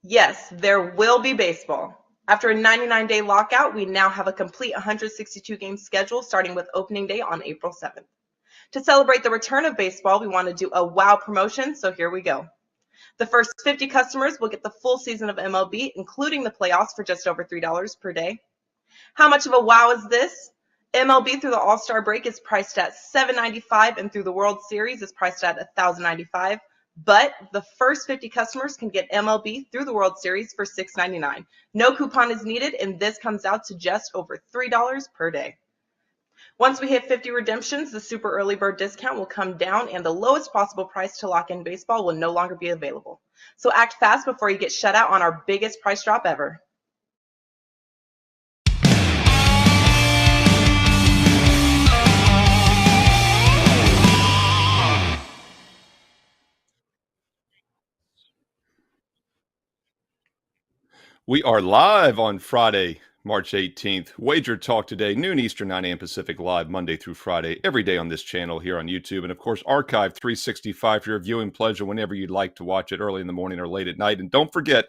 Yes, there will be baseball. After a 99-day lockout, we now have a complete 162-game schedule starting with opening day on April 7th. To celebrate the return of baseball, we want to do a wow promotion, so here we go. The first 50 customers will get the full season of MLB, including the playoffs, for just over $3 per day. How much of a wow is this? MLB through the All-Star break is priced at $7.95 and through the World Series is priced at $1,095. But the first 50 customers can get MLB through the World Series for $6.99. No coupon is needed, and this comes out to just over $3 per day. Once we hit 50 redemptions, the super early bird discount will come down and the lowest possible price to lock in baseball will no longer be available. So act fast before you get shut out on our biggest price drop ever. We are live on Friday, March 18th. WagerTalk Today, noon Eastern, 9 a.m. Pacific, live Monday through Friday, every day on this channel here on YouTube. And, of course, archived 365 for your viewing pleasure whenever you'd like to watch it, early in the morning or late at night. And don't forget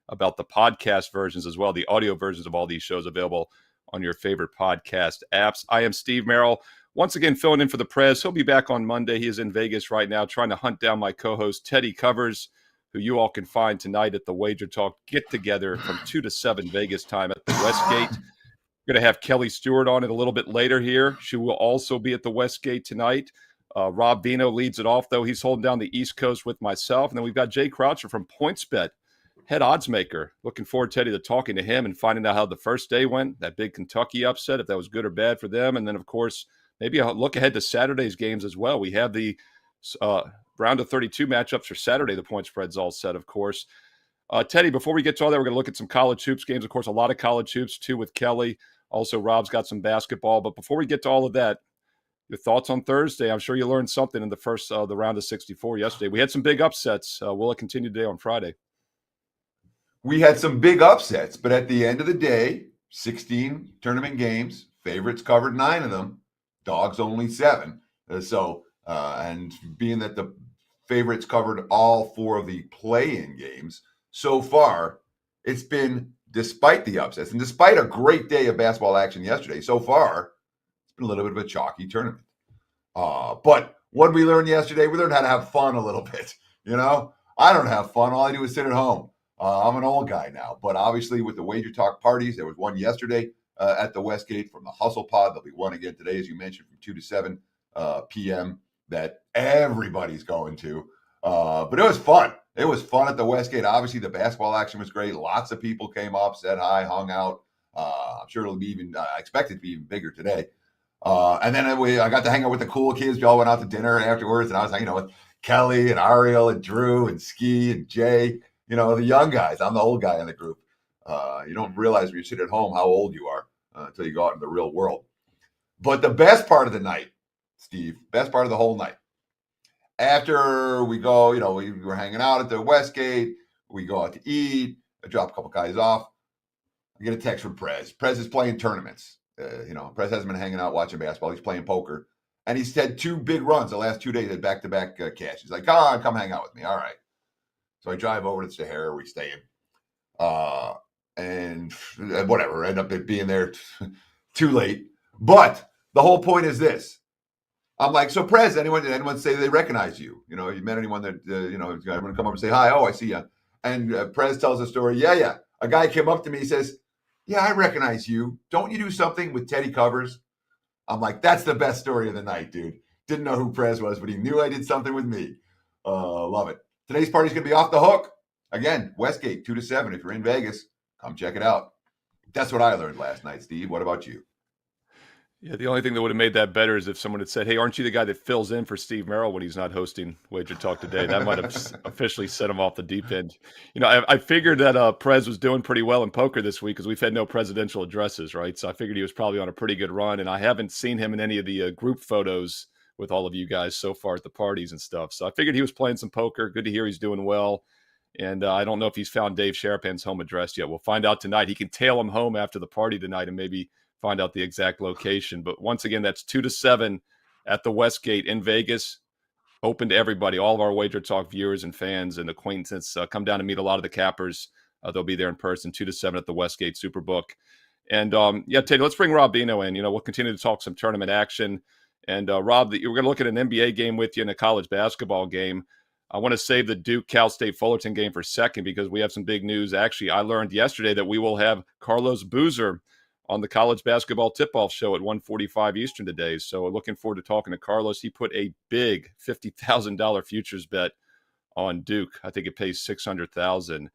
about the podcast versions as well, the audio versions of all these shows available on your favorite podcast apps. I am Steve Merril, once again filling in for the Prez. He'll be back on Monday. He is in Vegas right now trying to hunt down my co-host, Teddy Covers, who you all can find tonight at the WagerTalk get-together from 2 to 7 Vegas time at the Westgate. We're going to have Kelly Stewart on it a little bit later here. She will also be at the Westgate tonight. Rob Veno leads it off, though. He's holding down the East Coast with myself. And then we've got Jay Croucher from PointsBet, head oddsmaker. Looking forward, Teddy, to talking to him and finding out how the first day went, that big Kentucky upset, if that was good or bad for them. And then, of course, maybe a look ahead to Saturday's games as well. We have the round of 32 matchups for Saturday. The point spread's all set, of course. Teddy, before we get to all that, we're going to look at some college hoops games. Of course, a lot of college hoops, too, with Kelly. Also, Rob's got some basketball. But before we get to all of that, your thoughts on Thursday? I'm sure you learned something in the first the round of 64 yesterday. We had some big upsets. Will it continue today on Friday? We had some big upsets, but at the end of the day, 16 tournament games, favorites covered 9 of them, dogs only 7. And being that the favorites covered all 4 of the play-in games, so far, it's been, despite the upsets and despite a great day of basketball action yesterday, so far, it's been a little bit of a chalky tournament. But what did we learn yesterday? We learned how to have fun a little bit. You know, I don't have fun. All I do is sit at home. I'm an old guy now. But obviously, with the WagerTalk parties, there was one yesterday at the Westgate from the Hustle Pod. There'll be one again today, as you mentioned, from 2 to 7 p.m. that everybody's going to. But it was fun. It was fun at the Westgate. Obviously, the basketball action was great. Lots of people came up, said hi, hung out. I'm sure it'll be even, I expect it to be even bigger today. And then I got to hang out with the cool kids. We all went out to dinner afterwards, and I was hanging out with Kelly and Ariel and Drew and Ski and Jay, you know, the young guys. I'm the old guy in the group. You don't realize when you sit at home how old you are until you go out in the real world. But the best part of the night, Steve, best part of the whole night, after we go, you know, we were hanging out at the Westgate, we go out to eat, I drop a couple guys off, I get a text from Prez. Prez is playing tournaments. Prez hasn't been hanging out watching basketball. He's playing poker. And he's had 2 big runs the last 2 days at back-to-back cash. He's like, come hang out with me. All right. So I drive over to the Sahara. We stay in. And whatever. End up being there too late. But the whole point is this. I'm like, so Prez, did anyone say they recognize you? You know, you met anyone that, everyone come up and say, hi, oh, I see you. And Prez tells a story. Yeah. A guy came up to me, he says, yeah, I recognize you. Don't you do something with Teddy Covers? I'm like, that's the best story of the night, dude. Didn't know who Prez was, but he knew I did something with me. Love it. Today's party's going to be off the hook. Again, Westgate, 2 to 7. If you're in Vegas, come check it out. That's what I learned last night, Steve. What about you? Yeah, the only thing that would have made that better is if someone had said, hey, aren't you the guy that fills in for Steve Merril when he's not hosting WagerTalk Today? That might have officially set him off the deep end. You know, I figured that Prez was doing pretty well in poker this week because we've had no presidential addresses, right? So I figured he was probably on a pretty good run, and I haven't seen him in any of the group photos with all of you guys so far at the parties and stuff. So I figured he was playing some poker. Good to hear he's doing well. And I don't know if he's found Dave Sharapan's home address yet. We'll find out tonight. He can tail him home after the party tonight and maybe find out the exact location. But once again, that's 2 to 7 at the Westgate in Vegas. open to everybody, all of our Wager Talk viewers and fans and acquaintances. Come down and meet a lot of the cappers. They'll be there in person, 2 to 7 at the Westgate Superbook. And Teddy, let's bring Rob Veno in. We'll continue to talk some tournament action. And Rob, we're going to look at an NBA game with you and a college basketball game. I want to save the Duke-Cal State Fullerton game for a second because we have some big news. Actually, I learned yesterday that we will have Carlos Boozer on the college basketball tip-off show at 1:45 Eastern today. So looking forward to talking to Carlos. He put a big $50,000 futures bet on Duke. I think it pays $600,000,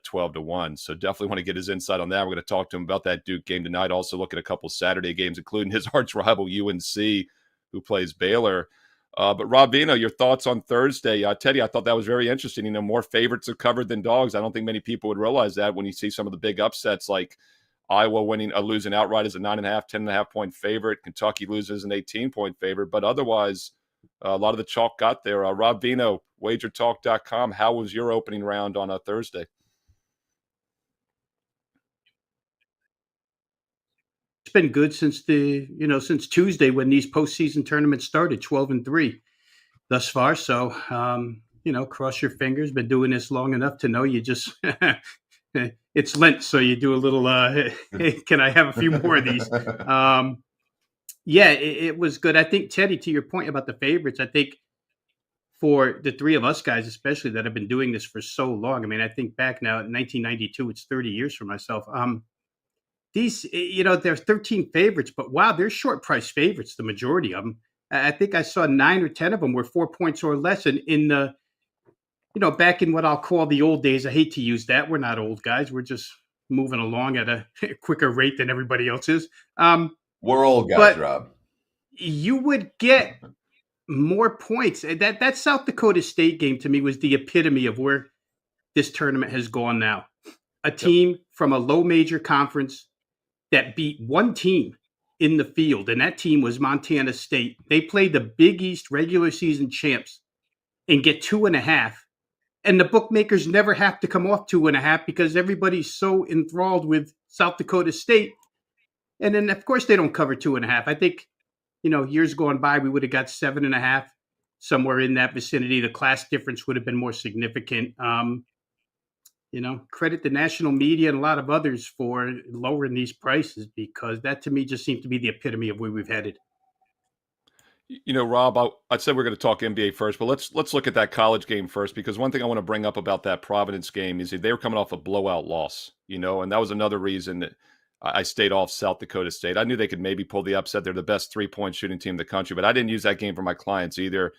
12-1. So definitely want to get his insight on that. We're going to talk to him about that Duke game tonight. Also look at a couple Saturday games, including his arch rival UNC, who plays Baylor. But Rob Veno, your thoughts on Thursday? Teddy, I thought that was very interesting. More favorites are covered than dogs. I don't think many people would realize that when you see some of the big upsets like Iowa losing outright as a 9.5, 10.5 point favorite. Kentucky loses an 18-point favorite. But otherwise, a lot of the chalk got there. Rob Veno, WagerTalk.com. How was your opening round on a Thursday? It's been good since since Tuesday when these postseason tournaments started, 12-3 thus far. So, cross your fingers. Been doing this long enough to know you just it's Lent, so you do a little. Hey, can I have a few more of these? It was good. I think, Teddy, to your point about the favorites, I think for the three of us guys, especially that have been doing this for so long. I mean, I think back now in 1992, it's 30 years for myself. These, there are 13 favorites, but wow, they're short price favorites, the majority of them. I think I saw 9 or 10 of them were 4 points or less. And in the, back in what I'll call the old days, I hate to use that. We're not old guys. We're just moving along at a quicker rate than everybody else is. We're old guys, Rob. You would get more points. That South Dakota State game to me was the epitome of where this tournament has gone now. A team from a low major conference that beat one team in the field, and that team was Montana State. They played the Big East regular season champs and get 2.5. And the bookmakers never have to come off 2.5 because everybody's so enthralled with South Dakota State. And then, of course, they don't cover 2.5. I think, years going by, we would have got 7.5, somewhere in that vicinity. The class difference would have been more significant. Credit the national media and a lot of others for lowering these prices, because that to me just seemed to be the epitome of where we've headed. Rob, I said we're going to talk NBA first, but let's look at that college game first, because one thing I want to bring up about that Providence game is that they were coming off a blowout loss, and that was another reason that I stayed off South Dakota State. I knew they could maybe pull the upset. They're the best 3-point shooting team in the country, but I didn't use that game for my clients either,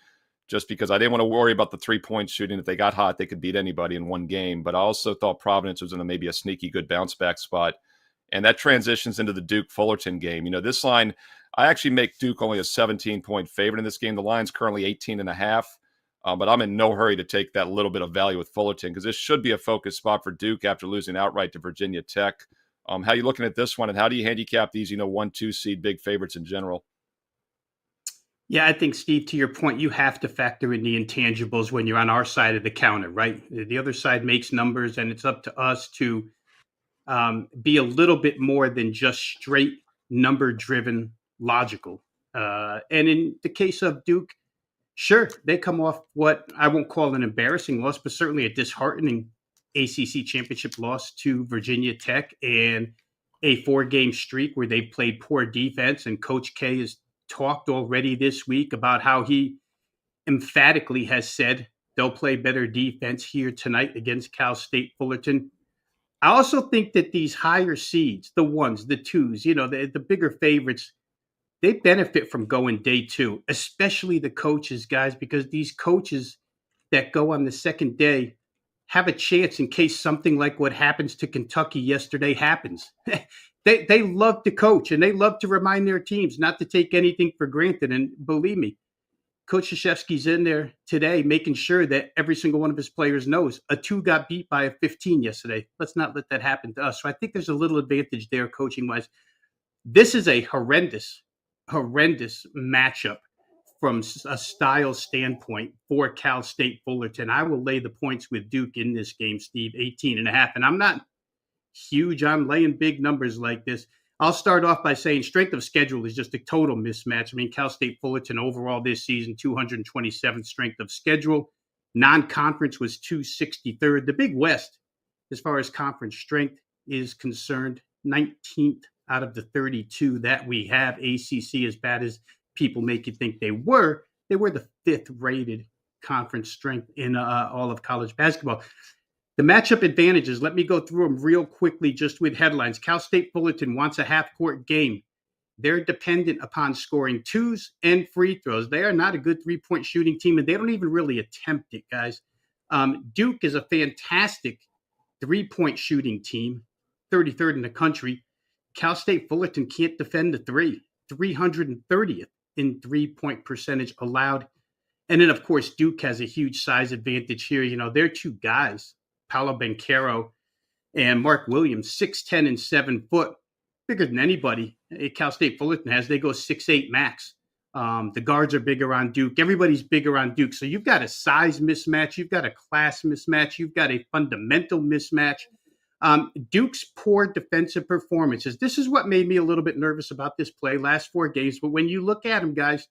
just because I didn't want to worry about the 3-point shooting. If they got hot, they could beat anybody in one game. But I also thought Providence was in maybe a sneaky good bounce back spot. And that transitions into the Duke-Fullerton game. This line, I actually make Duke only a 17-point favorite in this game. The line's currently 18.5. But I'm in no hurry to take that little bit of value with Fullerton, because this should be a focus spot for Duke after losing outright to Virginia Tech. How are you looking at this one, and how do you handicap these, 1-2 seed big favorites in general? Yeah, I think, Steve, to your point, you have to factor in the intangibles when you're on our side of the counter, right? The other side makes numbers, and it's up to us to be a little bit more than just straight number-driven, logical. And in the case of Duke, sure, they come off what I won't call an embarrassing loss, but certainly a disheartening ACC championship loss to Virginia Tech, and a 4-game streak where they played poor defense. And Coach K has talked already this week about how he emphatically has said they'll play better defense here tonight against Cal State Fullerton. I also think that these higher seeds, the 1s, the 2s, the bigger favorites, they benefit from going day 2, especially the coaches, guys, because these coaches that go on the second day have a chance in case something like what happens to Kentucky yesterday happens. They love to coach, and they love to remind their teams not to take anything for granted. And believe me, Coach Krzyzewski's in there today making sure that every single one of his players knows a 2 got beat by a 15 yesterday. Let's not let that happen to us. So I think there's a little advantage there coaching-wise. This is a horrendous matchup from a style standpoint for Cal State Fullerton. I will lay the points with Duke in this game, Steve, 18.5. And I'm not huge on laying big numbers like this. I'll start off by saying strength of schedule is just a total mismatch. I mean, Cal State Fullerton overall this season, 227th strength of schedule. Non-conference was 263rd. The Big West, as far as conference strength is concerned, 19th out of the 32 that we have. ACC, as bad as people make you think they were the 5th rated conference strength in all of college basketball. The matchup advantages, let me go through them real quickly just with headlines. Cal State Fullerton wants a half-court game. They're dependent upon scoring twos and free throws. They are not a good three-point shooting team, and they don't even really attempt it, guys. Duke is a fantastic three-point shooting team, 33rd in the country. Cal State Fullerton can't defend the three, 330th in three-point percentage allowed. And then, of course, Duke has a huge size advantage here. You know, they're two guys, Paolo Banchero and Mark Williams, 6'10" and 7 foot, bigger than anybody Cal State Fullerton has. They go 6'8" max. The guards are bigger on Duke. Everybody's bigger on Duke. So you've got a size mismatch. You've got a class mismatch. You've got a fundamental mismatch. Duke's poor defensive performances. This is what made me a little bit nervous about this play, last 4 games. But when you look at them, guys,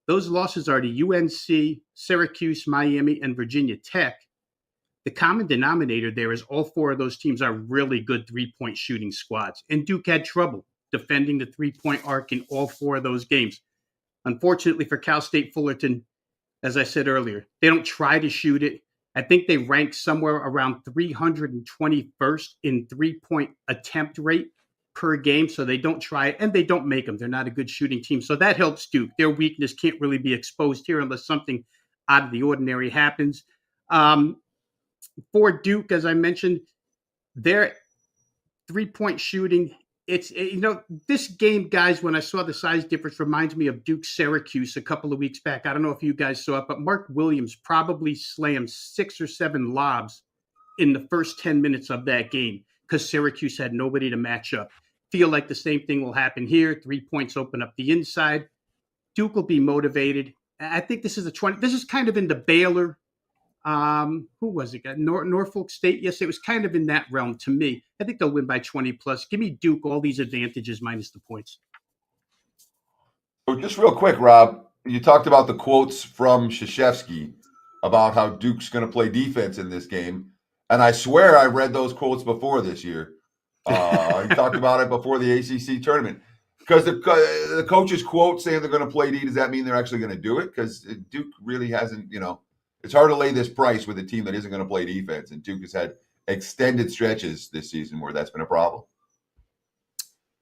those losses are to UNC, Syracuse, Miami, and Virginia Tech. The common denominator there is all 4 of those teams are really good three-point shooting squads. And Duke had trouble defending the three-point arc in all 4 of those games. Unfortunately for Cal State Fullerton, as I said earlier, they don't try to shoot it. I think they rank somewhere around 321st in three-point attempt rate per game. So they don't try it, and they don't make them. They're not a good shooting team. So that helps Duke. Their weakness can't really be exposed here unless something out of the ordinary happens. For Duke, as I mentioned, their three-point shooting, this game, guys, when I saw the size difference, reminds me of Duke-Syracuse a couple of weeks back. I don't know if you guys saw it, but Mark Williams probably slammed 6 or 7 lobs in the first 10 minutes of that game because Syracuse had nobody to match up. Feel like the same thing will happen here. 3 points open up the inside. Duke will be motivated. I think this is this is kind of in the Baylor. Who was it? Norfolk State. Yes, it was kind of in that realm to me. I think they'll win by 20 plus. Give me Duke, all these advantages minus the points. So just real quick, Rob, you talked about the quotes from Krzyzewski about how Duke's going to play defense in this game. And I swear I read those quotes before this year. I talked about it before the ACC tournament. Because the coach's quote saying they're going to play D, does that mean they're actually going to do it? Because Duke really hasn't, it's hard to lay this price with a team that isn't going to play defense. And Duke has had extended stretches this season where that's been a problem.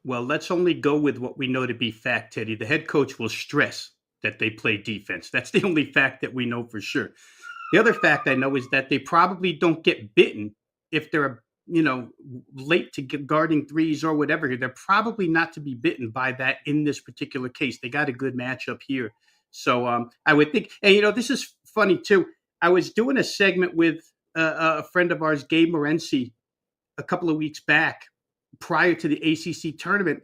Well, let's only go with what we know to be fact, Teddy. The head coach will stress that they play defense. That's the only fact that we know for sure. The other fact I know is that they probably don't get bitten if they're, late to get guarding threes or whatever. They're probably not to be bitten by that in this particular case. They got a good matchup here. So I would think, and this is funny too. I was doing a segment with a friend of ours, Gabe Morency, a couple of weeks back prior to the ACC tournament.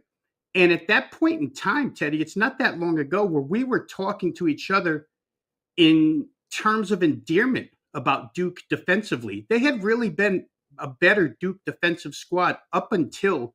And at that point in time, Teddy, it's not that long ago where we were talking to each other in terms of endearment about Duke defensively. They had really been a better Duke defensive squad up until,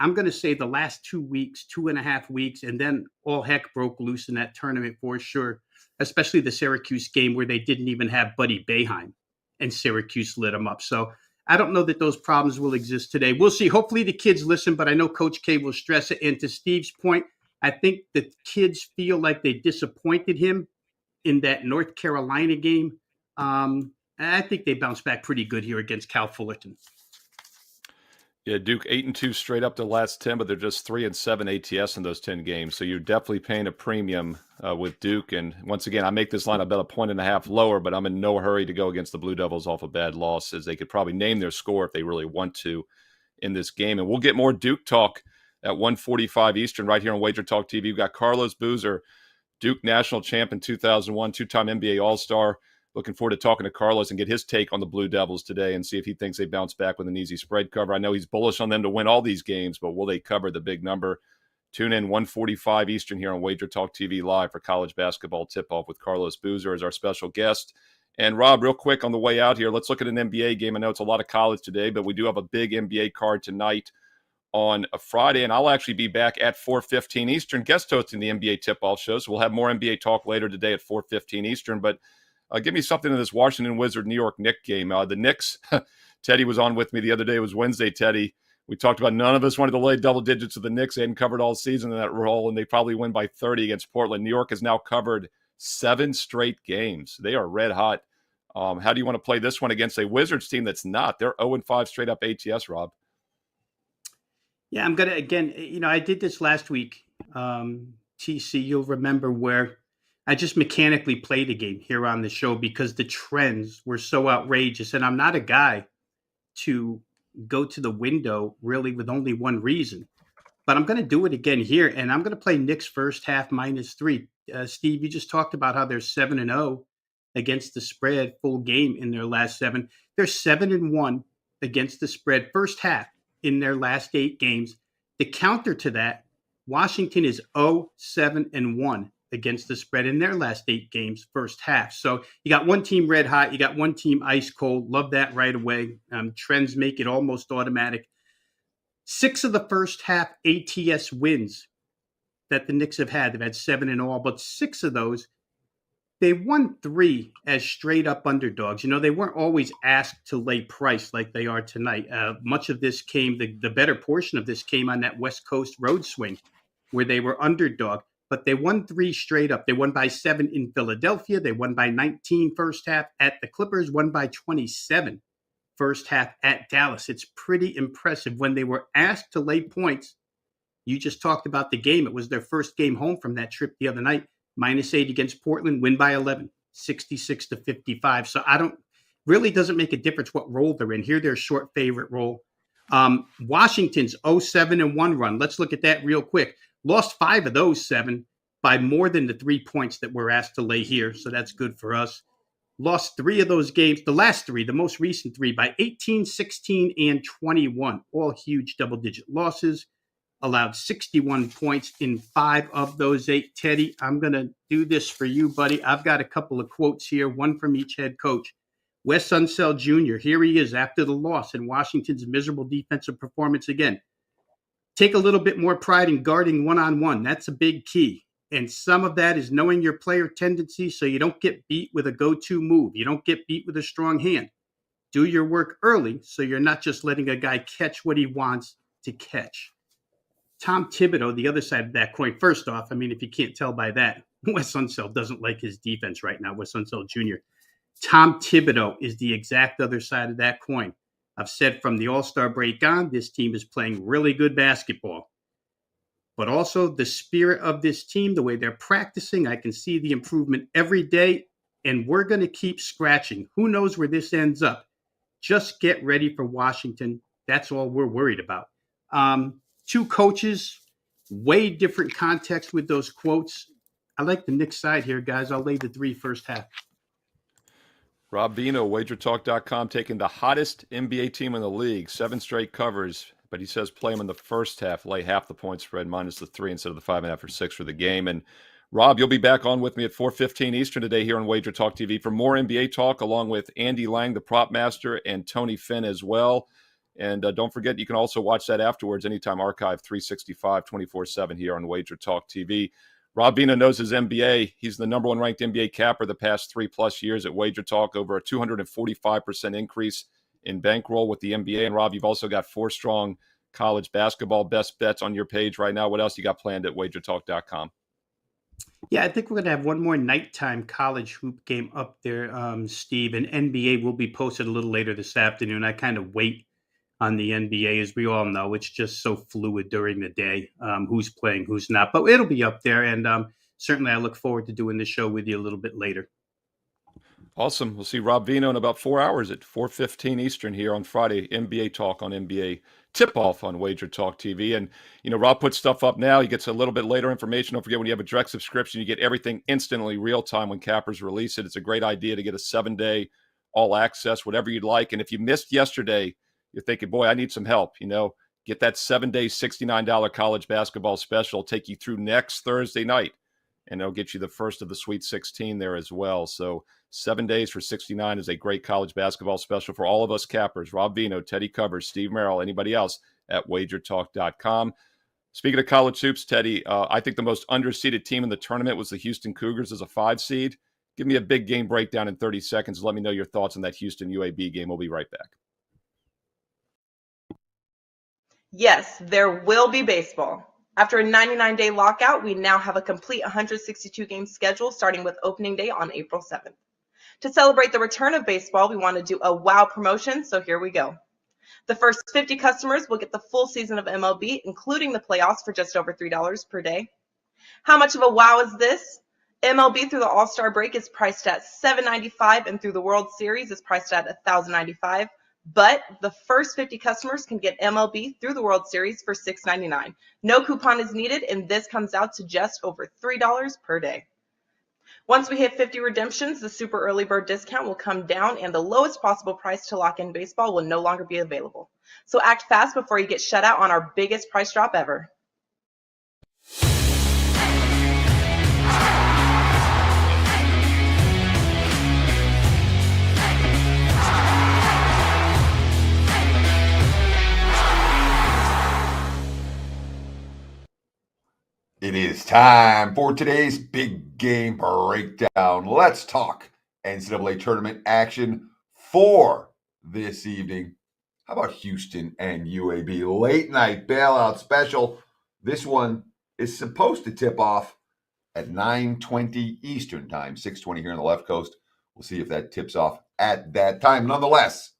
I'm going to say, the last 2 weeks, 2.5 weeks, and then all heck broke loose in that tournament for sure, especially the Syracuse game where they didn't even have Buddy Boeheim, and Syracuse lit them up. So I don't know that those problems will exist today. We'll see. Hopefully the kids listen, but I know Coach K will stress it. And to Steve's point, I think the kids feel like they disappointed him in that North Carolina game. I think they bounced back pretty good here against Cal Fullerton. Yeah, Duke 8-2 straight up to the last 10, but they're just 3-7 ATS in those 10 games. So you're definitely paying a premium with Duke. And once again, I make this line about 1.5 lower, but I'm in no hurry to go against the Blue Devils off a bad loss, as they could probably name their score if they really want to in this game. And we'll get more Duke talk at 1:45 Eastern right here on WagerTalk TV. We've got Carlos Boozer, Duke national champ in 2001, 2-time NBA All-Star. Looking forward to talking to Carlos and get his take on the Blue Devils today and see if he thinks they bounce back with an easy spread cover. I know he's bullish on them to win all these games, but will they cover the big number? Tune in 1:45 Eastern here on WagerTalk TV live for college basketball tip-off with Carlos Boozer as our special guest. And Rob, real quick on the way out here, let's look at an NBA game. I know it's a lot of college today, but we do have a big NBA card tonight on a Friday, and I'll actually be back at 4:15 Eastern, guest hosting the NBA tip-off show. So we'll have more NBA talk later today at 4:15 Eastern. But give me something in this Washington Wizards New York Knicks game. The Knicks, Teddy was on with me the other day. It was Wednesday, Teddy. We talked about none of us wanted to lay double digits with the Knicks. They hadn't covered all season in that role, and they probably win by 30 against Portland. New York has now covered 7 straight games. They are red hot. How do you want to play this one against a Wizards team that's not? They're 0-5 straight up ATS, Rob. Yeah, I'm going to, again, I did this last week. TC, you'll remember where I just mechanically played a game here on the show because the trends were so outrageous. And I'm not a guy to go to the window really with only one reason. But I'm going to do it again here. And I'm going to play Knicks first half -3. Steve, you just talked about how they're 7-0 against the spread full game in their last 7. They're 7-1 against the spread first half in their last 8 games. The counter to that, Washington is 0-7-1 against the spread in their last 8 games first half. So you got one team red hot, you got one team ice cold. Love that right away. Trends make it almost automatic. 6 of the first half ATS wins that the Knicks have had, they've had 7 in all, but 6 of those, they won 3 as straight up underdogs. They weren't always asked to lay price like they are tonight. Much of this came, the better portion of this came on that West Coast road swing where they were underdog, but they won 3 straight up. They won by 7 in Philadelphia. They won by 19 first half at the Clippers, won by 27 first half at Dallas. It's pretty impressive. When they were asked to lay points, you just talked about the game. It was their first game home from that trip the other night. -8 against Portland, win by 11, 66-55. So doesn't make a difference what role they're in. Here, they're a short favorite role. Washington's 0-7-1 run. Let's look at that real quick. Lost 5 of those 7 by more than the 3 points that we're asked to lay here. So that's good for us. Lost 3 of those games, the last 3, the most recent 3, by 18, 16, and 21. All huge double-digit losses. Allowed 61 points in 5 of those 8. Teddy, I'm going to do this for you, buddy. I've got a couple of quotes here, one from each head coach. Wes Unseld Jr., here he is after the loss and Washington's miserable defensive performance again. Take a little bit more pride in guarding one-on-one. That's a big key. And some of that is knowing your player tendencies so you don't get beat with a go-to move. You don't get beat with a strong hand. Do your work early so you're not just letting a guy catch what he wants to catch. Tom Thibodeau, the other side of that coin. First off, if you can't tell by that, Wes Unseld doesn't like his defense right now, Wes Unseld Jr. Tom Thibodeau is the exact other side of that coin. I've said from the All-Star break on, this team is playing really good basketball. But also the spirit of this team, the way they're practicing, I can see the improvement every day, and we're going to keep scratching. Who knows where this ends up? Just get ready for Washington. That's all we're worried about. 2 coaches, way different context with those quotes. I like the Knicks side here, guys. I'll lay the 3 first half. Rob Veno, WagerTalk.com, taking the hottest NBA team in the league, 7 straight covers, but he says play them in the first half, lay half the point spread minus the 3 instead of the 5.5 or 6 for the game. And Rob, you'll be back on with me at 4:15 Eastern today here on WagerTalk TV for more NBA talk, along with Andy Lang, the prop master, and Tony Finn as well. And don't forget, you can also watch that afterwards, anytime, archive 365, 24/7 here on WagerTalk TV. Rob Veno knows his NBA. He's the number 1 ranked NBA capper the past 3+ years at WagerTalk, over a 245% increase in bankroll with the NBA. And Rob, you've also got 4 strong college basketball best bets on your page right now. What else you got planned at WagerTalk.com? Yeah, I think we're going to have one more nighttime college hoop game up there, Steve, and NBA will be posted a little later this afternoon. I kind of wait on the NBA, as we all know. It's just so fluid during the day, who's playing, who's not. But it'll be up there, and certainly I look forward to doing the show with you a little bit later. Awesome. We'll see Rob Veno in about 4 hours at 4:15 Eastern here on Friday. NBA talk on NBA tip-off on WagerTalk TV. And, Rob puts stuff up now. He gets a little bit later information. Don't forget, when you have a direct subscription, you get everything instantly, real-time when cappers release it. It's a great idea to get a 7-day all-access, whatever you'd like. And if you missed yesterday, you're thinking, boy, I need some help. Get that 7-day, $69 college basketball special. Take you through next Thursday night, and it'll get you the first of the Sweet 16 there as well. So 7 days for $69 is a great college basketball special for all of us cappers. Rob Veno, Teddy Covers, Steve Merril, anybody else at wagertalk.com. Speaking of college hoops, Teddy, I think the most underseeded team in the tournament was the Houston Cougars as a 5 seed. Give me a big game breakdown in 30 seconds. Let me know your thoughts on that Houston UAB game. We'll be right back. Yes, there will be baseball. After a 99-day lockout, we now have a complete 162-game schedule starting with opening day on April 7th. To celebrate the return of baseball, we want to do a wow promotion, so here we go. The first 50 customers will get the full season of MLB, including the playoffs, for just over $3 per day. How much of a wow is this? MLB through the All-Star break is priced at $7.95, and through the World Series is priced at $1,095. But the first 50 customers can get MLB through the World Series for $6.99. No coupon is needed, and this comes out to just over $3 per day. Once we hit 50 redemptions, the super early bird discount will come down, and the lowest possible price to lock in baseball will no longer be available. So act fast before you get shut out on our biggest price drop ever. It is time for today's big game breakdown. Let's talk NCAA tournament action for this evening. How about Houston and UAB? Late night bailout special. This one is supposed to tip off at 9:20 Eastern time, 6:20 here on the left coast. We'll see if that tips off at that time. Nonetheless,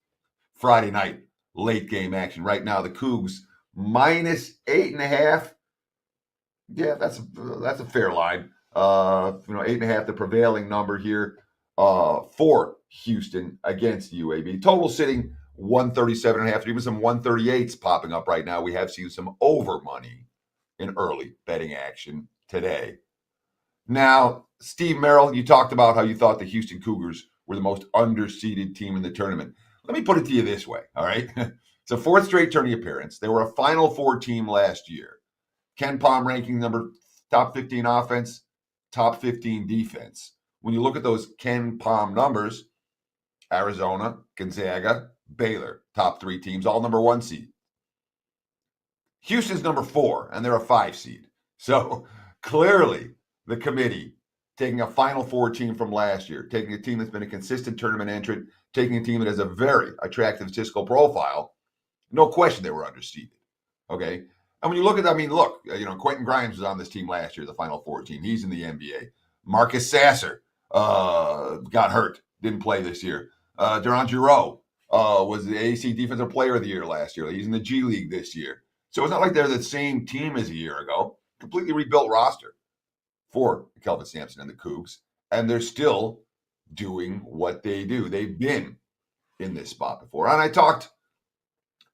Friday night, late game action. Right now, the Cougs minus 8.5. Yeah, that's a fair line. 8.5, the prevailing number here for Houston against UAB. Total sitting 137.5, even some 138s popping up right now. We have seen some over money in early betting action today. Now, Steve Merril, you talked about how you thought the Houston Cougars were the most underseeded team in the tournament. Let me put it to you this way, all right? It's a 4th straight tourney appearance. They were a Final Four team last year. Ken Pom ranking number top 15 offense, top 15 defense. When you look at those Ken Pom numbers, Arizona, Gonzaga, Baylor, top 3 teams, all number 1 seed. Houston's number 4, and they're a 5 seed. So clearly the committee taking a Final Four team from last year, taking a team that's been a consistent tournament entrant, taking a team that has a very attractive statistical profile, no question they were underseeded. Okay? And when you look at, Quentin Grimes was on this team last year, the Final Four team. He's in the NBA. Marcus Sasser got hurt, didn't play this year. Duran Giroux was the AC Defensive Player of the Year last year. He's in the G League this year. So it's not like they're the same team as a year ago. Completely rebuilt roster for Kelvin Sampson and the Cougs. And they're still doing what they do. They've been in this spot before. And I talked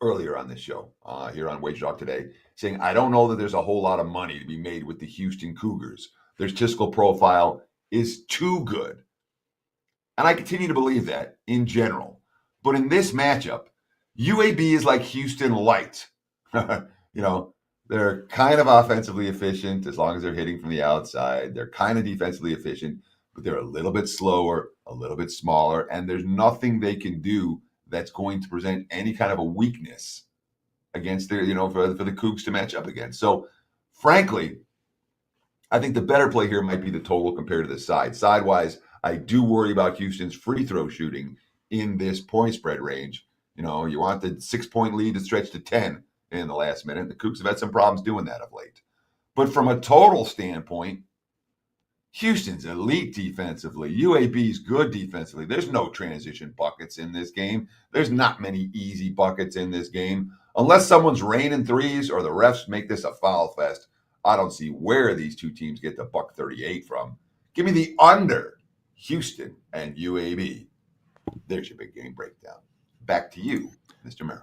earlier on this show here on WagerTalk Today, saying I don't know that there's a whole lot of money to be made with the Houston Cougars. Their statistical profile is too good. And I continue to believe that in general. But in this matchup, UAB is like Houston light. They're kind of offensively efficient as long as they're hitting from the outside. They're kind of defensively efficient, but they're a little bit slower, a little bit smaller, and there's nothing they can do that's going to present any kind of a weakness against their, for the Cougs to match up against. So, frankly, I think the better play here might be the total compared to the side. Sidewise, I do worry about Houston's free throw shooting in this point spread range. You want the 6-point lead to stretch to 10 in the last minute. The Cougs have had some problems doing that of late. But from a total standpoint, Houston's elite defensively. UAB's good defensively. There's no transition buckets in this game. There's not many easy buckets in this game. Unless someone's raining threes or the refs make this a foul fest, I don't see where these two teams get the $138 from. Give me the under, Houston and UAB. There's your big game breakdown. Back to you, Mr. Merril.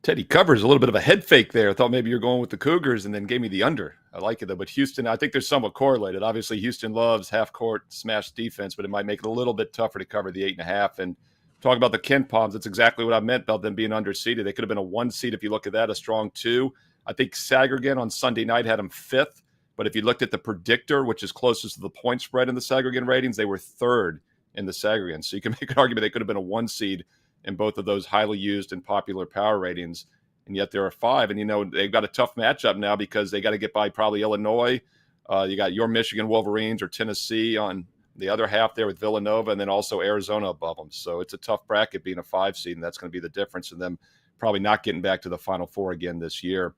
Teddy covers a little bit of a head fake there. I thought maybe you're going with the Cougars and then gave me the under. I like it though. But Houston, I think they're somewhat correlated. Obviously, Houston loves half-court smash defense, but it might make it a little bit tougher to cover the 8.5. And talk about the Ken Poms, that's exactly what I meant about them being underseeded. They could have been a 1 seed if you look at that, a strong 2. I think Sagergan on Sunday night had them 5th. But if you looked at the predictor, which is closest to the point spread in the Sagergan ratings, they were 3rd in the Sagergan. So you can make an argument they could have been a 1 seed in both of those highly used and popular power ratings. and yet they're a 5. And, they've got a tough matchup now because they got to get by probably Illinois. You got your Michigan Wolverines or Tennessee on the other half there with Villanova, and then also Arizona above them. So it's a tough bracket being a 5 seed, and that's going to be the difference in them probably not getting back to the Final Four again this year.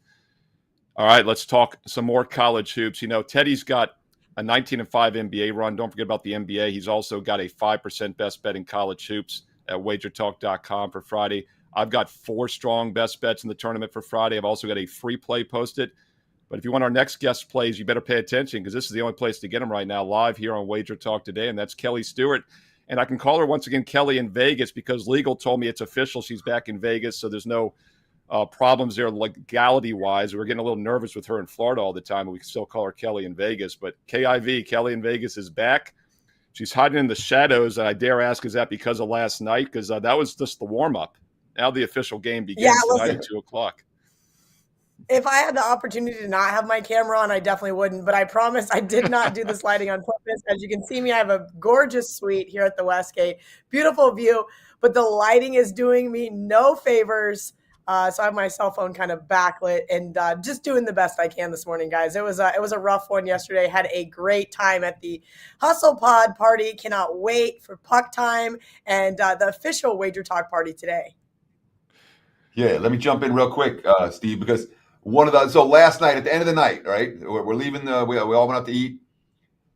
All right, let's talk some more college hoops. Teddy's got a 19-5 NBA run. Don't forget about the NBA. He's also got a 5% best bet in college hoops at WagerTalk.com for Friday. I've got 4 strong best bets in the tournament for Friday. I've also got a free play posted. But if you want our next guest plays, you better pay attention because this is the only place to get them right now, live here on Wager Talk Today, and that's Kelly Stewart. And I can call her once again Kelly in Vegas because legal told me it's official. She's back in Vegas, so there's no problems there legality-wise. We're getting a little nervous with her in Florida all the time, but we can still call her Kelly in Vegas. But KIV, Kelly in Vegas, is back. She's hiding in the shadows, and I dare ask, is that because of last night? Because that was just the warm-up. Now the official game begins tonight at 2 o'clock. If I had the opportunity to not have my camera on, I definitely wouldn't. But I promise I did not do this lighting on purpose. As you can see me, I have a gorgeous suite here at the Westgate. Beautiful view. But the lighting is doing me no favors. So I have my cell phone kind of backlit and just doing the best I can this morning, guys. It was a rough one yesterday. Had a great time at the Hustle Pod party. Cannot wait for puck time and the official Wager Talk party today. Yeah, let me jump in real quick, Steve, because so last night at the end of the night, right? We're leaving we all went out to eat.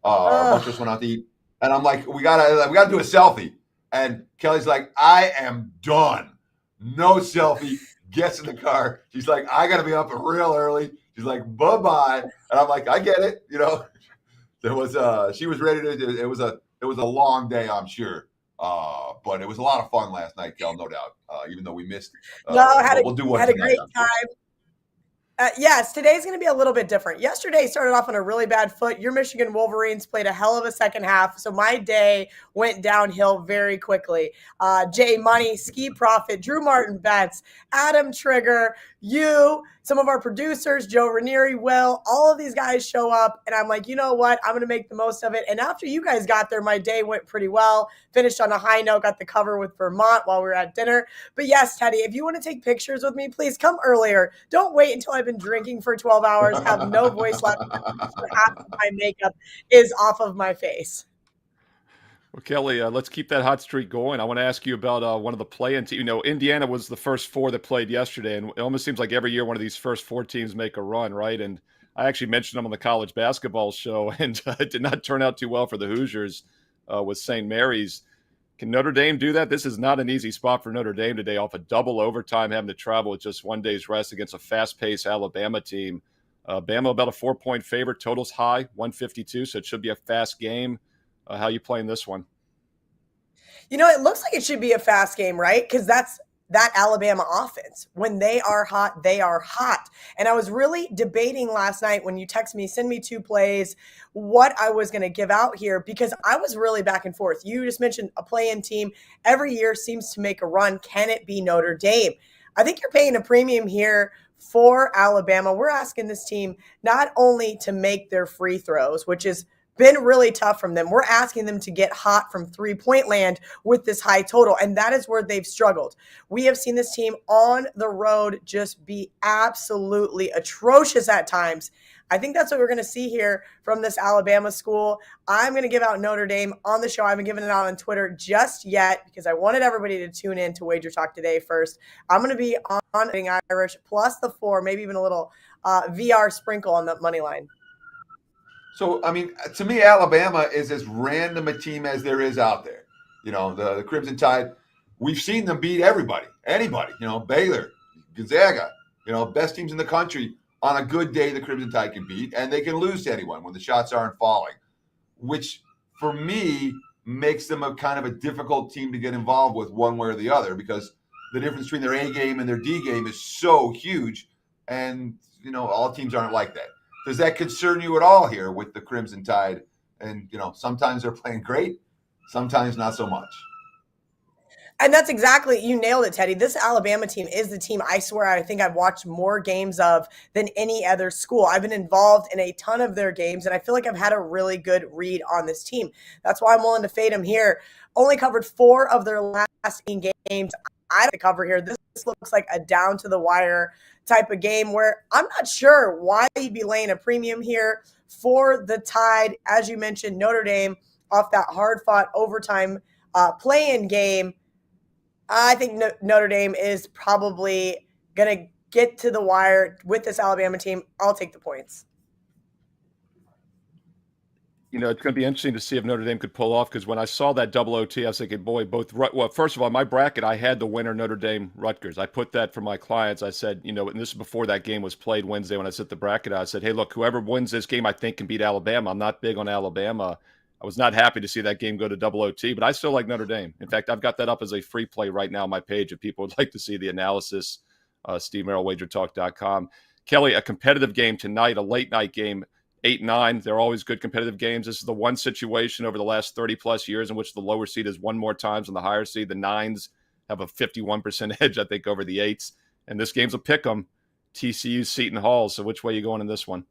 Our bunch of us went out to eat, and I'm like, we gotta do a selfie. And Kelly's like, I am done. No selfie. Gets in the car. She's like, I gotta be up real early. She's like, bye-bye. And I'm like, I get it. There was she was ready to. It was a long day, I'm sure. But it was a lot of fun last night, Kel, no doubt. Even though we missed. Had a great time. Yes, today's going to be a little bit different. Yesterday started off on a really bad foot. Your Michigan Wolverines played a hell of a second half, so my day went downhill very quickly. Jay Money, Ski Profit, Drew Martin Betts, Adam Trigger, some of our producers, Joe Ranieri, Will, all of these guys show up, and I'm like, you know what? I'm going to make the most of it. And after you guys got there, my day went pretty well. Finished on a high note, got the cover with Vermont while we were at dinner. But yes, Teddy, if you want to take pictures with me, please come earlier. Don't wait until I've been drinking for 12 hours, have no voice left, half of my makeup is off of my face. Well, Kelly, let's keep that hot streak going. I want to ask you about one of the play-in teams. Indiana was the first 4 that played yesterday, and it almost seems like every year one of these first 4 teams make a run, right? And I actually mentioned them on the college basketball show, and it did not turn out too well for the Hoosiers with St. Mary's. Can Notre Dame do that? This is not an easy spot for Notre Dame today off a double overtime, having to travel with just one day's rest against a fast-paced Alabama team. Bama about a 4-point favorite, totals high, 152, so it should be a fast game. How you playing this one? It looks like it should be a fast game, right? Because that's that Alabama offense. When they are hot, they are hot. And I was really debating last night when you text me, send me 2 plays, what I was going to give out here because I was really back and forth. You just mentioned a play-in team every year seems to make a run. Can it be Notre Dame? I think you're paying a premium here for Alabama. We're asking this team not only to make their free throws, which is been really tough from them. We're asking them to get hot from 3-point land with this high total, and that is where they've struggled. We have seen this team on the road just be absolutely atrocious at times. I think that's what we're going to see here from this Alabama school. I'm going to give out Notre Dame on the show. I haven't given it out on Twitter just yet because I wanted everybody to tune in to Wager Talk Today first. I'm going to be on Irish plus the 4, maybe even a little VR sprinkle on the money line. So, to me, Alabama is as random a team as there is out there. The Crimson Tide, we've seen them beat anybody. Baylor, Gonzaga, best teams in the country. On a good day, the Crimson Tide can beat, and they can lose to anyone when the shots aren't falling, which, for me, makes them a kind of a difficult team to get involved with one way or the other because the difference between their A game and their D game is so huge, and, all teams aren't like that. Does that concern you at all here with the Crimson Tide? And, sometimes they're playing great, sometimes not so much. And that's exactly, you nailed it, Teddy. This Alabama team is the team I swear I think I've watched more games of than any other school. I've been involved in a ton of their games, and I feel like I've had a really good read on this team. That's why I'm willing to fade them here. Only covered 4 of their last 8 games. I don't cover here. This looks like a down to the wire type of game where I'm not sure why you'd be laying a premium here for the Tide. As you mentioned, Notre Dame off that hard-fought overtime play-in game. I think Notre Dame is probably going to get to the wire with this Alabama team. I'll take the points. You know, it's going to be interesting to see if Notre Dame could pull off, because when I saw that double OT, I was thinking, boy, well, first of all, my bracket, I had the winner Notre Dame Rutgers. I put that for my clients. I said, you know, and this is before that game was played Wednesday when I set the bracket out. I said, hey, look, whoever wins this game, I think can beat Alabama. I'm not big on Alabama. I was not happy to see that game go to double OT, but I still like Notre Dame. In fact, I've got that up as a free play right now on my page if people would like to see the analysis. Steve Merril, WagerTalk.com. Kelly, a competitive game tonight, a late night game. 8-9, they're always good competitive games. This is the one situation over the last 30-plus years in which the lower seed has won more times than the higher seed. The 9s have a 51% edge, I think, over the 8s. And this game's a pick-em. TCU, Seton Hall. So which way are you going in this one?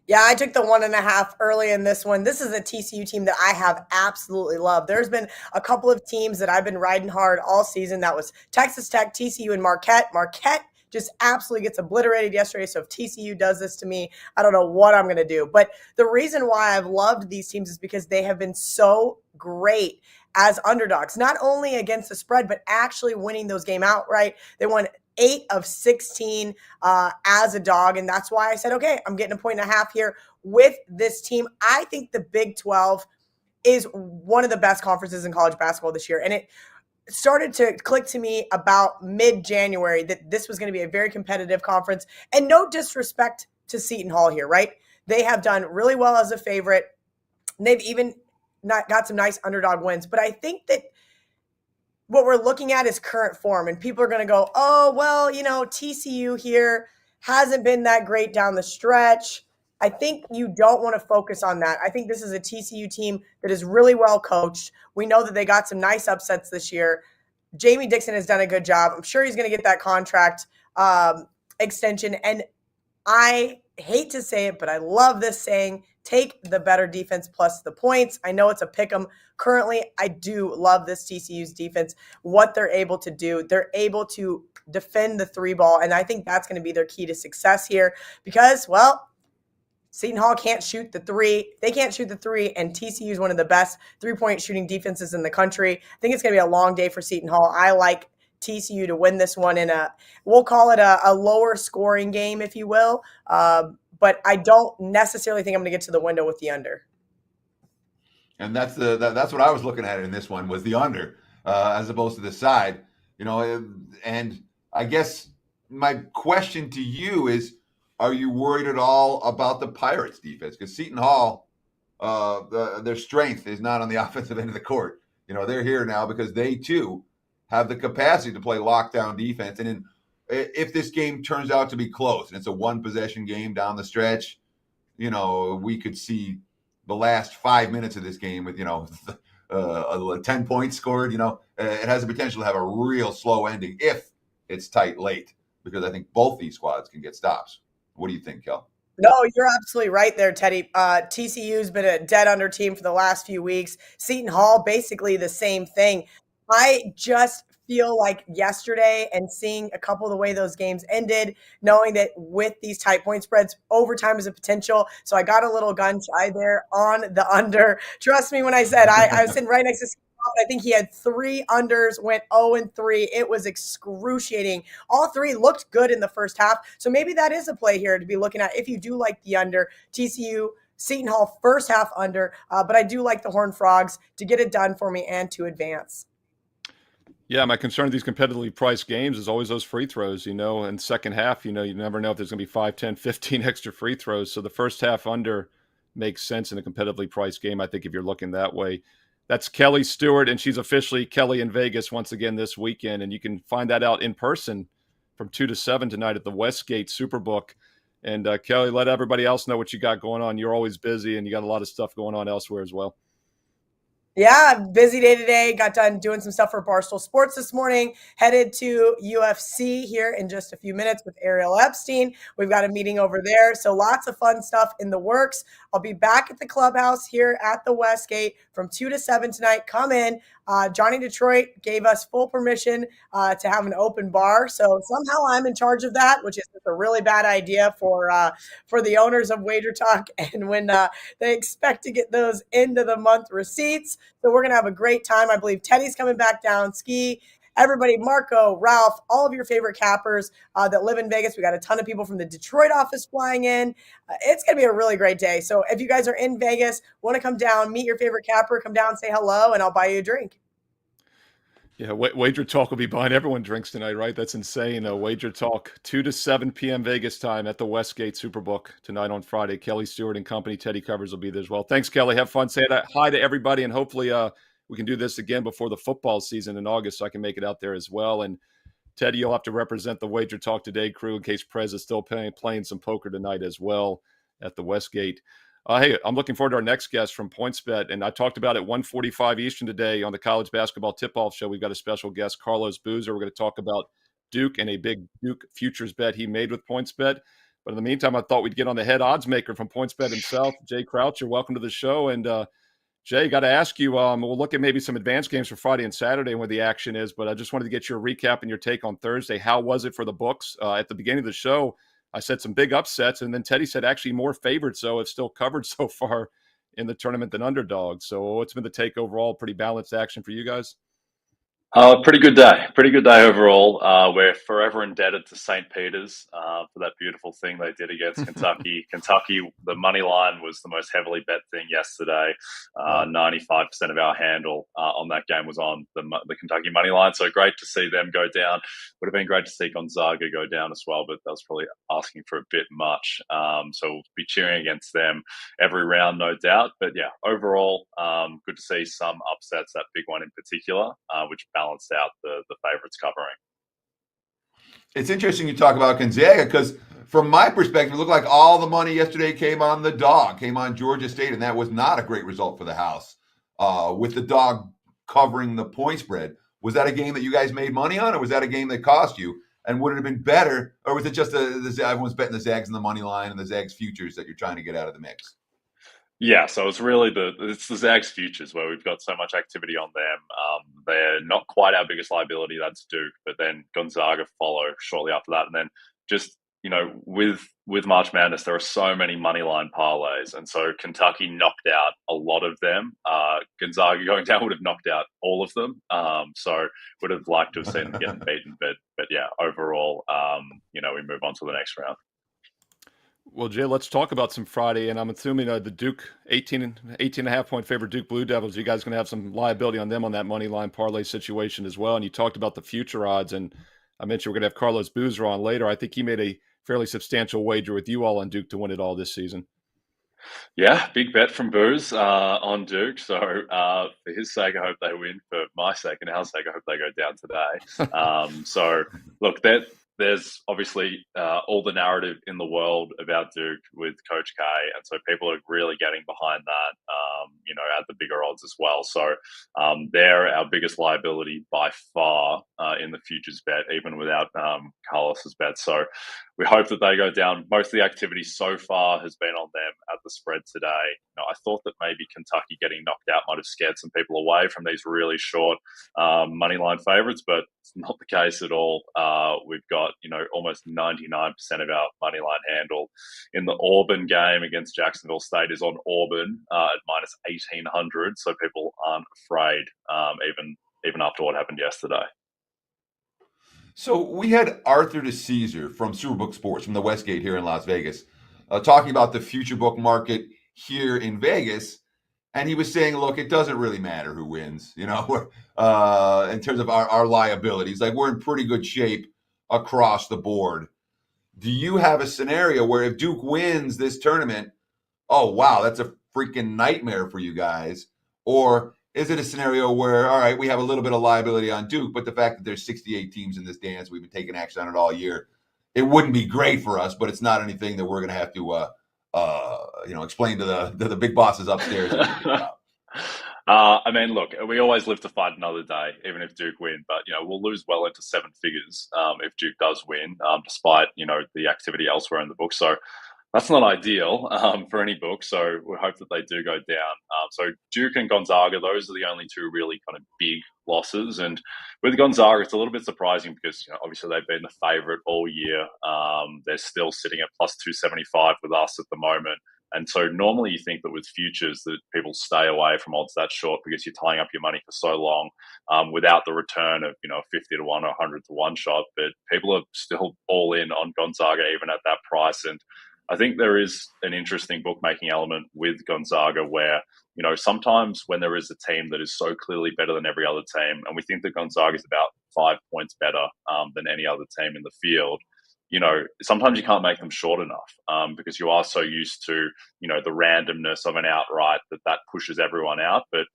Yeah, I took the 1.5 early in this one. This is a TCU team that I have absolutely loved. There's been a couple of teams that I've been riding hard all season. That was Texas Tech, TCU, and Marquette. Marquette just absolutely gets obliterated yesterday. So if TCU does this to me, I don't know what I'm going to do. But the reason why I've loved these teams is because they have been so great as underdogs, not only against the spread, but actually winning those games outright. They won 8 of 16 as a dog. And that's why I said, okay, I'm getting 1.5 here with this team. I think the Big 12 is one of the best conferences in college basketball this year. And it started to click to me about mid-January that this was going to be a very competitive conference. And no disrespect to Seton Hall here, right? They have done really well as a favorite. They've even got some nice underdog wins. But I think that what we're looking at is current form. And people are going to go, oh, well, you know, TCU here hasn't been that great down the stretch. I think you don't want to focus on that. I think this is a TCU team that is really well coached. We know that they got some nice upsets this year. Jamie Dixon has done a good job. I'm sure he's going to get that contract extension. And I hate to say it, but I love this saying, take the better defense plus the points. I know it's a pick 'em. Currently, I do love this TCU's defense, what they're able to do. They're able to defend the 3 ball, and I think that's going to be their key to success here because, well, Seton Hall can't shoot the 3. They can't shoot the 3, and TCU is one of the best 3-point shooting defenses in the country. I think it's going to be a long day for Seton Hall. I like TCU to win this one in we'll call it a lower scoring game, if you will. But I don't necessarily think I'm going to get to the window with the under. And that's what I was looking at in this one was the under as opposed to the side. You know, and I guess my question to you is, are you worried at all about the Pirates defense? Because Seton Hall, their strength is not on the offensive end of the court. You know, they're here now because they too have the capacity to play lockdown defense. And if this game turns out to be close and it's a 1-possession game down the stretch, you know, we could see the last 5 minutes of this game with, you know, 10 points scored. You know, it has the potential to have a real slow ending if it's tight late, because I think both these squads can get stops. What do you think, Kel? No, you're absolutely right there, Teddy. TCU's been a dead under team for the last few weeks. Seton Hall, basically the same thing. I just feel like yesterday and seeing a couple of the way those games ended, knowing that with these tight point spreads, overtime is a potential. So I got a little gun shy there on the under. Trust me when I said I was sitting right next to Seton Hall. I think he had 3 unders, went 0-3. It was excruciating. All 3 looked good in the first half. So maybe that is a play here to be looking at if you do like the under. TCU, Seton Hall first half under, but I do like the Horned Frogs to get it done for me and to advance. Yeah, my concern with these competitively priced games is always those free throws, you know, and second half, you know, you never know if there's going to be 5, 10, 15 extra free throws. So the first half under makes sense in a competitively priced game, I think, if you're looking that way. That's Kelly Stewart, and she's officially Kelly in Vegas once again this weekend. And you can find that out in person from 2 to 7 tonight at the Westgate Superbook. And Kelly, let everybody else know what you got going on. You're always busy, and you got a lot of stuff going on elsewhere as well. Yeah, busy day today. Got done doing some stuff for Barstool Sports this morning. Headed to UFC here in just a few minutes with Ariel Epstein. We've got a meeting over there. So lots of fun stuff in the works. I'll be back at the clubhouse here at the Westgate from 2 to 7 tonight. Come in. Johnny Detroit gave us full permission to have an open bar. So somehow I'm in charge of that, which is a really bad idea for the owners of WagerTalk. And when they expect to get those end of the month receipts. So we're going to have a great time. I believe Teddy's coming back down, Ski. Everybody, Marco, Ralph, all of your favorite cappers that live in Vegas. We got a ton of people from the Detroit office flying in. It's going to be a really great day. So if you guys are in Vegas, want to come down, meet your favorite capper, come down, say hello, and I'll buy you a drink. Yeah, WagerTalk will be buying everyone drinks tonight, right? That's insane. WagerTalk, 2 to 7 p.m. Vegas time at the Westgate Superbook tonight on Friday. Kelly Stewart and company, Teddy Covers will be there as well. Thanks, Kelly. Have fun. Say hi to everybody, and hopefully we can do this again before the football season in August so I can make it out there as well. And Teddy, you'll have to represent the WagerTalk Today crew in case Prez is still playing some poker tonight as well at the Westgate. Hey, I'm looking forward to our next guest from PointsBet, and I talked about it 1:45 Eastern today on the college basketball tip-off show. We've got a special guest, Carlos Boozer. We're going to talk about Duke and a big Duke futures bet he made with PointsBet. But in the meantime, I thought we'd get on the head odds maker from PointsBet himself, Jay Croucher. Welcome to the show. And Jay, got to ask you, we'll look at maybe some advanced games for Friday and Saturday where the action is, but I just wanted to get your recap and your take on Thursday. How was it for the books? At the beginning of the show, I said some big upsets, and then Teddy said actually more favored, so it's still covered so far in the tournament than underdogs. So what's been the take overall? Pretty balanced action for you guys? Pretty good day. Pretty good day overall. We're forever indebted to St. Peter's for that beautiful thing they did against Kentucky. Kentucky, the money line was the most heavily bet thing yesterday. 95% of our handle on that game was on the Kentucky money line. So great to see them go down. Would have been great to see Gonzaga go down as well, but that was probably asking for a bit much. So we'll be cheering against them every round, no doubt. But yeah, overall, good to see some upsets, that big one in particular, which balanced out the favorites covering. It's interesting you talk about Gonzaga because from my perspective, it looked like all the money yesterday came on the dog, came on Georgia State, and that was not a great result for the house. With the dog covering the point spread, was that a game that you guys made money on, or was that a game that cost you? And would it have been better, or was it just everyone's betting the Zags in the money line and the Zags futures that you're trying to get out of the mix? Yeah, so it's really it's the Zags futures where we've got so much activity on them. They're not quite our biggest liability, that's Duke, but then Gonzaga follow shortly after that. And then just, with March Madness, there are so many money line parlays. And so Kentucky knocked out a lot of them. Gonzaga going down would have knocked out all of them. So would have liked to have seen them getting beaten. But yeah, overall, we move on to the next round. Well, Jay, let's talk about some Friday, and I'm assuming the Duke 18.5 point favorite Duke Blue Devils, you guys going to have some liability on them on that money line parlay situation as well. And you talked about the future odds, and I mentioned we're going to have Carlos Boozer on later. I think he made a fairly substantial wager with you all on Duke to win it all this season. Yeah, big bet from Booze on Duke. So for his sake, I hope they win. For my sake and our sake, I hope they go down today. So look, there's obviously all the narrative in the world about Duke with Coach K, and so people are really getting behind that, at the bigger odds as well. So they're our biggest liability by far in the futures bet, even without Carlos's bet. So we hope that they go down. Most of the activity so far has been on them at the spread today. I thought that maybe Kentucky getting knocked out might have scared some people away from these really short money line favorites, but it's not the case at all. We've got, almost 99% of our money line handle in the Auburn game against Jacksonville State is on Auburn at minus 1,800. So people aren't afraid, even after what happened yesterday. So we had Arthur DeCesar from Superbook Sports from the Westgate here in Las Vegas talking about the future book market here in Vegas. And he was saying, look, it doesn't really matter who wins, in terms of our liabilities. Like, we're in pretty good shape across the board. Do you have a scenario where if Duke wins this tournament, oh, wow, that's a freaking nightmare for you guys? Or is it a scenario where, all right, we have a little bit of liability on Duke, but the fact that there's 68 teams in this dance, we've been taking action on it all year, it wouldn't be great for us, but it's not anything that we're going to have to explain to the big bosses upstairs. Look, we always live to fight another day, even if Duke win. But we'll lose well into seven figures if Duke does win, despite the activity elsewhere in the book. So that's not ideal for any book. So we hope that they do go down. So Duke and Gonzaga, those are the only two really kind of big losses. And with Gonzaga, it's a little bit surprising because obviously they've been the favourite all year. They're still sitting at plus 275 with us at the moment. And so normally you think that with futures that people stay away from odds that short because you're tying up your money for so long without the return of 50 to 1 or 100 to 1 shot. But people are still all in on Gonzaga even at that price. And I think there is an interesting bookmaking element with Gonzaga where, sometimes when there is a team that is so clearly better than every other team, and we think that Gonzaga is about 5 points better than any other team in the field, sometimes you can't make them short enough because you are so used to, the randomness of an outright that pushes everyone out. But,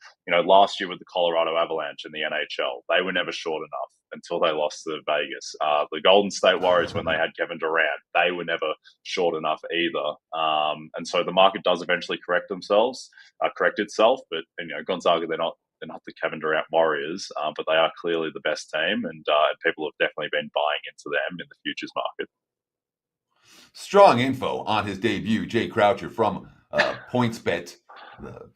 last year with the Colorado Avalanche in the NHL, they were never short enough until they lost to Vegas. The Golden State Warriors, when they had Kevin Durant, they were never short enough either. And so the market does eventually correct itself. But, Gonzaga, they're not the Kevin Durant Warriors, but they are clearly the best team, and people have definitely been buying into them in the futures market. Strong info on his debut, Jay Croucher from PointsBet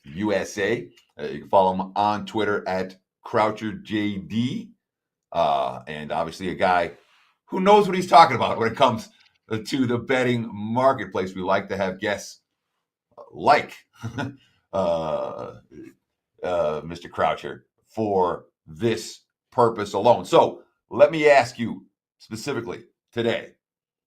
USA. You can follow him on Twitter at CroucherJD. And obviously a guy who knows what he's talking about when it comes to the betting marketplace. We like to have guests like Mr. Croucher for this purpose alone. So let me ask you specifically today,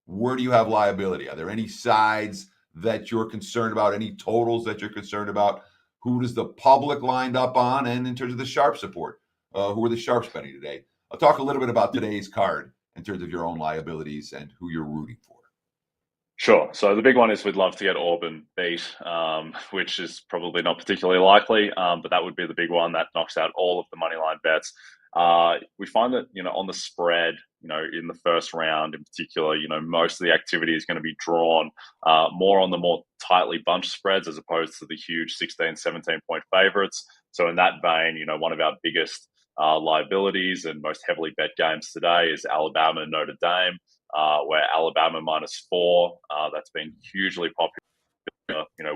where do you have liability? Are there any sides that you're concerned about, any totals that you're concerned about? Who does the public lined up on? And in terms of the sharp support, who are the sharps betting today? I'll talk a little bit about today's card in terms of your own liabilities and who you're rooting for. Sure. So the big one is we'd love to get Auburn beat, which is probably not particularly likely, but that would be the big one that knocks out all of the moneyline bets. We find that, on the spread, in the first round in particular, most of the activity is going to be drawn more on the more tightly bunched spreads as opposed to the huge 16, 17-point favorites. So in that vein, one of our biggest liabilities and most heavily bet games today is Alabama and Notre Dame, where Alabama -4, that's been hugely popular.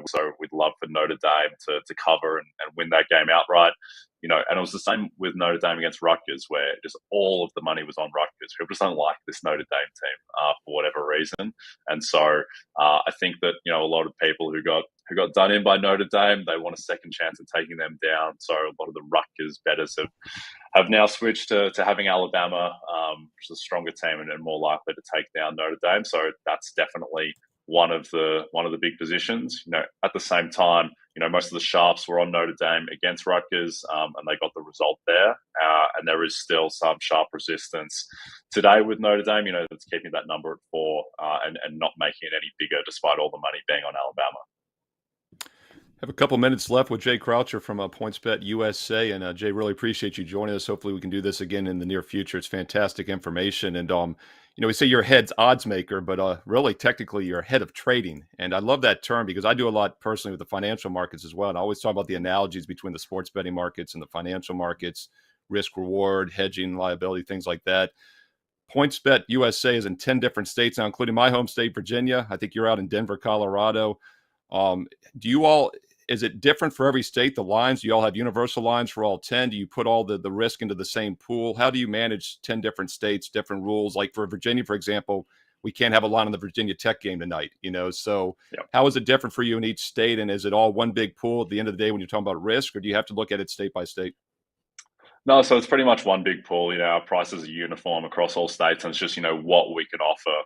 So we'd love for Notre Dame to cover and win that game outright. And it was the same with Notre Dame against Rutgers, where just all of the money was on Rutgers. People just don't like this Notre Dame team for whatever reason. And so I think that, a lot of people who got done in by Notre Dame, they want a second chance at taking them down. So a lot of the Rutgers bettors have now switched to having Alabama, which is a stronger team and more likely to take down Notre Dame. So that's definitely one of the big positions. At the same time, most of the sharps were on Notre Dame against Rutgers, and they got the result there. And there is still some sharp resistance today with Notre Dame, that's keeping that number at 4 and not making it any bigger despite all the money being on Alabama. Have a couple minutes left with Jay Croucher from PointsBet USA. And Jay, really appreciate you joining us. Hopefully we can do this again in the near future. It's fantastic information. And, we say you're head's odds maker, but really technically you're head of trading. And I love that term because I do a lot personally with the financial markets as well. And I always talk about the analogies between the sports betting markets and the financial markets, risk reward, hedging, liability, things like that. PointsBet USA is in 10 different states now, including my home state, Virginia. I think you're out in Denver, Colorado. Is it different for every state, the lines? Do you all have universal lines for all 10? Do you put all the risk into the same pool? How do you manage 10 different states, different rules? Like for Virginia, for example, we can't have a line on the Virginia Tech game tonight, So yep. How is it different for you in each state? And is it all one big pool at the end of the day when you're talking about risk, or do you have to look at it state by state? No, so it's pretty much one big pool. Our prices are uniform across all states, and it's just, what we can offer,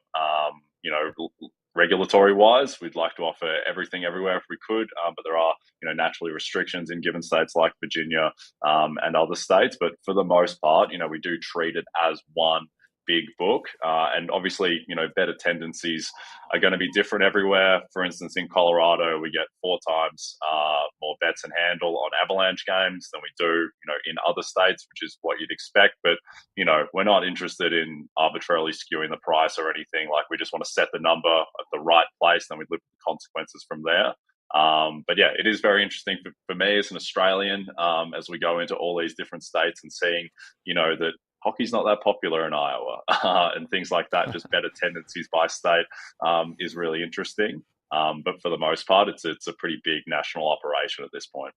regulatory wise, we'd like to offer everything everywhere if we could, but there are, naturally restrictions in given states like Virginia and other states. But for the most part, we do treat it as one big book. And obviously, better tendencies are going to be different everywhere. For instance, in Colorado, we get 4 times more bets and handle on Avalanche games than we do, in other states, which is what you'd expect. But, we're not interested in arbitrarily skewing the price or anything. Like, we just want to set the number at the right place, then we live with the consequences from there. But yeah, it is very interesting for me as an Australian, as we go into all these different states and seeing, that hockey's not that popular in Iowa and things like that. Just better tendencies by state is really interesting. But for the most part, it's a pretty big national operation at this point.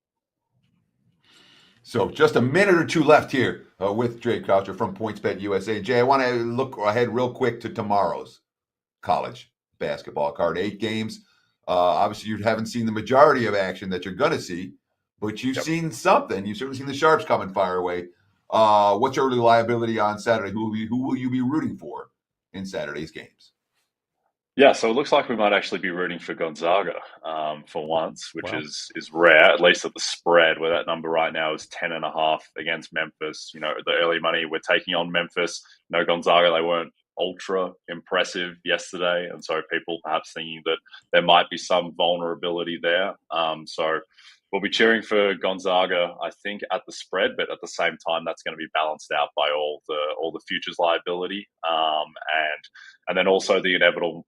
So just a minute or two left here with Jay Croucher from PointsBet USA. Jay, I want to look ahead real quick to tomorrow's college basketball card. 8 games. Obviously, you haven't seen the majority of action that you're going to see, but you've seen something. You've certainly seen the Sharps come and fire away. What's your early liability on Saturday? Who will you be rooting for in Saturday's games? Yeah, so it looks like we might actually be rooting for Gonzaga for once, which is rare, at least at the spread, where that number right now is 10.5 against Memphis. You know, the early money, we're taking on Memphis. No, Gonzaga, they weren't ultra impressive yesterday, and so people perhaps thinking that there might be some vulnerability there. So we'll be cheering for Gonzaga, I think, at the spread, but at the same time, that's going to be balanced out by all the futures liability, and then also the inevitable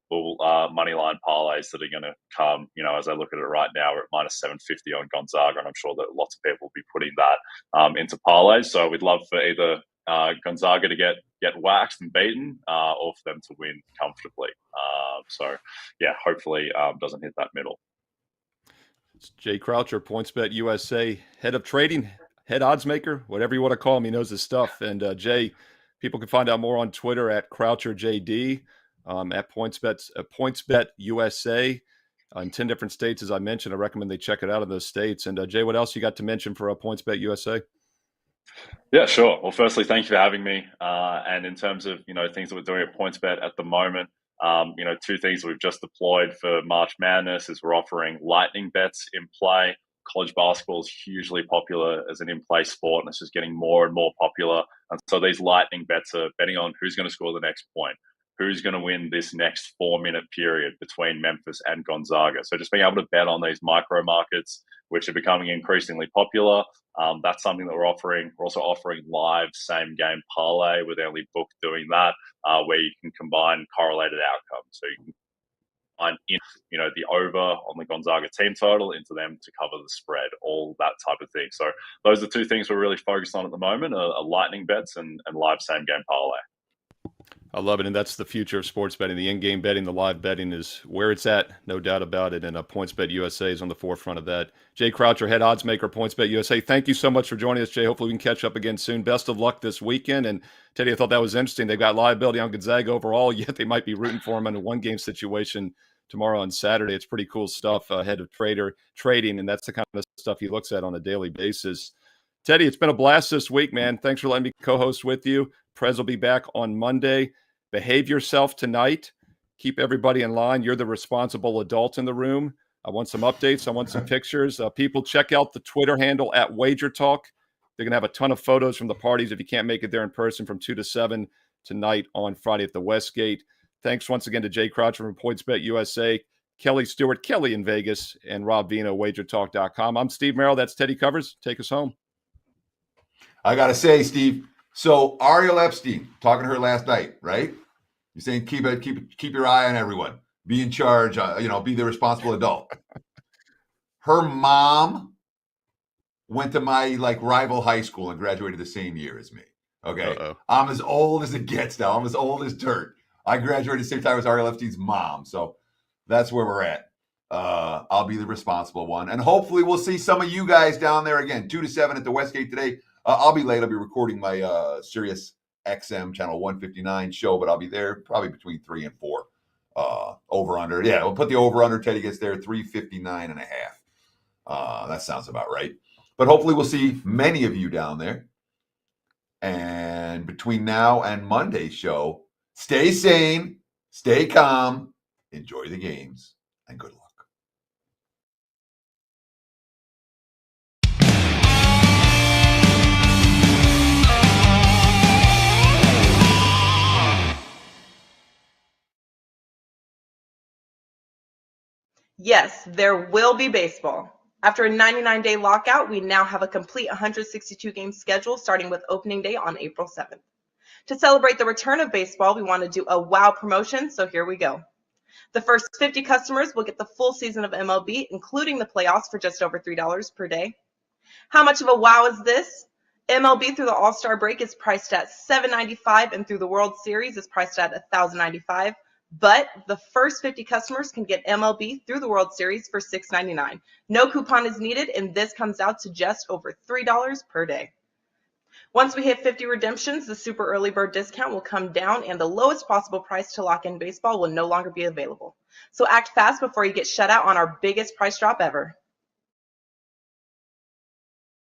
money line parlays that are going to come. You know, as I look at it right now, we're at minus 750 on Gonzaga, and I'm sure that lots of people will be putting that into parlays. So we'd love for either Gonzaga to get waxed and beaten, or for them to win comfortably. So yeah, hopefully doesn't hit that middle. It's Jay Croucher, PointsBet USA, head of trading, head oddsmaker, whatever you want to call him. He knows his stuff. And Jay, people can find out more on Twitter at CroucherJD, at PointsBet USA in 10 different states, as I mentioned. I recommend they check it out in those states. And Jay, what else you got to mention for PointsBet USA? Yeah, sure. Well, firstly, thank you for having me. And in terms of, things that we're doing at PointsBet at the moment, 2 things that we've just deployed for March Madness is we're offering lightning bets in play. College basketball is hugely popular as an in-play sport, and it's just getting more and more popular. And so these lightning bets are betting on who's going to score the next point, who's going to win this next 4-minute period between Memphis and Gonzaga. So just being able to bet on these micro markets, which are becoming increasingly popular, that's something that we're offering. We're also offering live same-game parlay with the only book doing that, where you can combine correlated outcomes. So you can find the over on the Gonzaga team total into them to cover the spread, all that type of thing. So those are 2 things we're really focused on at the moment, are lightning bets and live same-game parlay. I love it, and that's the future of sports betting. The in-game betting, the live betting is where it's at, no doubt about it, and PointsBet USA is on the forefront of that. Jay Croucher, head oddsmaker, PointsBet USA. Thank you so much for joining us, Jay. Hopefully we can catch up again soon. Best of luck this weekend, and Teddy, I thought that was interesting. They've got liability on Gonzaga overall, yet they might be rooting for him in a one-game situation tomorrow on Saturday. It's pretty cool stuff, head of trading, and that's the kind of stuff he looks at on a daily basis. Teddy, it's been a blast this week, man. Thanks for letting me co-host with you. Prez will be back on Monday. Behave yourself tonight. Keep everybody in line. You're the responsible adult in the room. I want some updates. I want some pictures. People, check out the Twitter handle at WagerTalk. They're going to have a ton of photos from the parties if you can't make it there in person from 2 to 7 tonight on Friday at the Westgate. Thanks once again to Jay Croucher from PointsBet USA, Kelly Stewart, Kelly in Vegas, and Rob Veno, WagerTalk.com. I'm Steve Merril. That's Teddy Covers. Take us home. I got to say, Steve, so Ariel Epstein, talking to her last night, right? You're saying keep your eye on everyone. Be in charge, be the responsible adult. Her mom went to my rival high school and graduated the same year as me. Okay. Uh-oh. I'm as old as it gets now. I'm as old as dirt. I graduated the same time as Ariel Epstein's mom. So that's where we're at. I'll be the responsible one. And hopefully we'll see some of you guys down there again, 2 to 7 at the Westgate today. I'll be late. I'll be recording my Sirius XM channel 159 show, but I'll be there probably between 3 and 4. Over under. Yeah, we'll put the over under. Teddy gets there 359 and a half. That sounds about right. But hopefully we'll see many of you down there. And between now and Monday's show, stay sane, stay calm, enjoy the games, and good luck. Yes, there will be baseball. After a 99-day lockout, we now have a complete 162-game schedule starting with opening day on April 7th. To celebrate the return of baseball, we want to do a wow promotion, so here we go. The first 50 customers will get the full season of MLB, including the playoffs, for just over $3 per day. How much of a wow is this? MLB through the All-Star break is priced at $7.95, and through the World Series is priced at $1,095. But the first 50 customers can get MLB through the World Series for $6.99. No coupon is needed, and this comes out to just over $3 per day. Once we hit 50 redemptions, the super early bird discount will come down and the lowest possible price to lock in baseball will no longer be available. So act fast before you get shut out on our biggest price drop ever.